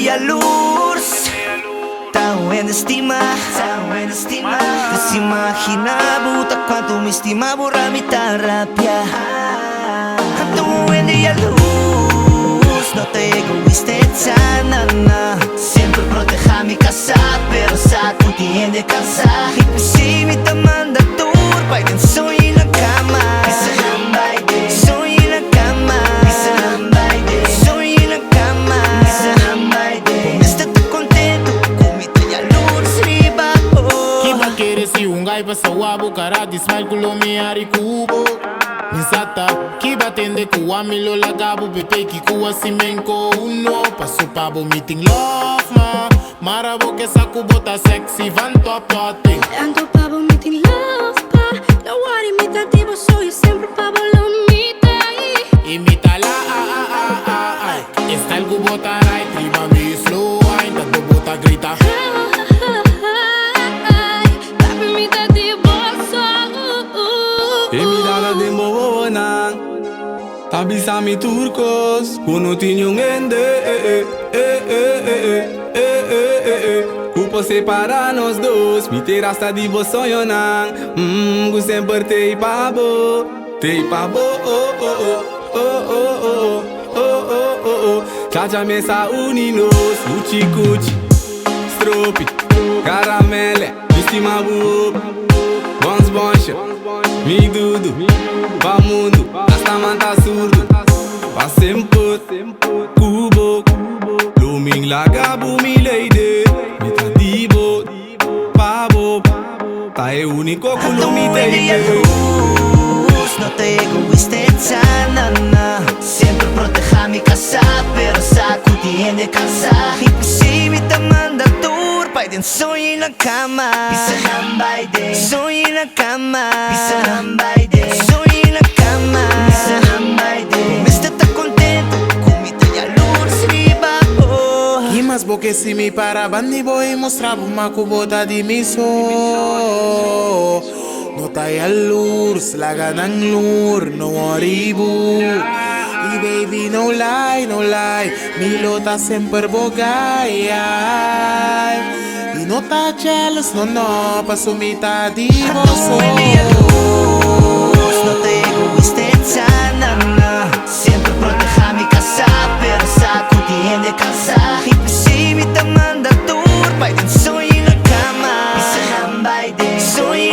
a luz. Tao en estima, desimaginabo quanto me estimavo ramita rapia. Tao en a luz, no te egoíste sana. Siempre proteja mi casa, pero sa contiene casa. Y si mi te manda tour, bailen soy en la cama. Soy en la cama. Soy en la cama. Con este tô contento, com mi te a luz riba. Kiba querer si un gai pasa wabo cara di smile kulo mi ari kubo. Misata, kiba tende kuwa milo lagabo pepe ki kuwa simenko uno. Paso pabo meeting love ma. Marabo que sa kubota sexy van top toting. Ando pabo meeting love pa. No worry imitativo soy sempre pabo lo mitai. Imitala ay. Está el kubota right, prima mi slow ay. Tanto bota grita. Papo imitativo soy. Imitala de mona. Tabisami turcos. Kuno tinyong ende. Culpa separar nós dois. Me ter hasta de você sonhar. Sempre te pabo. Te pabo. Chacha mesa uninos. Uchi cuchi. Stropi. Caramele. Estima buo. Bons boncha. Mi dudu. Va mundo. Hasta manta surdo. Va sempre. Cubo. Luming lagabo mi lady. Mita divo. Pabo. Ta è unico culo mi te No te egoíste sana. Siempre proteja mi casa, pero sa contiene casa. Y si mi te manda tour, bailen soy en la cama. Soy en la cama. Soy en la cama. Me está tan contento con mi te a luz riba. E mas boque se me para bandi boy mostrava uma kubota di miso. No tai allurs, la ganan lur, no oribu. E baby no lie, mi lota sempre bogay. E no ta jealous, no, paso mitad di mozo. No te egoíste sana. Siempre proteja mi casa, pero sa contiene casa. Y si mi te manda tour, bailen soy en la cama. Soy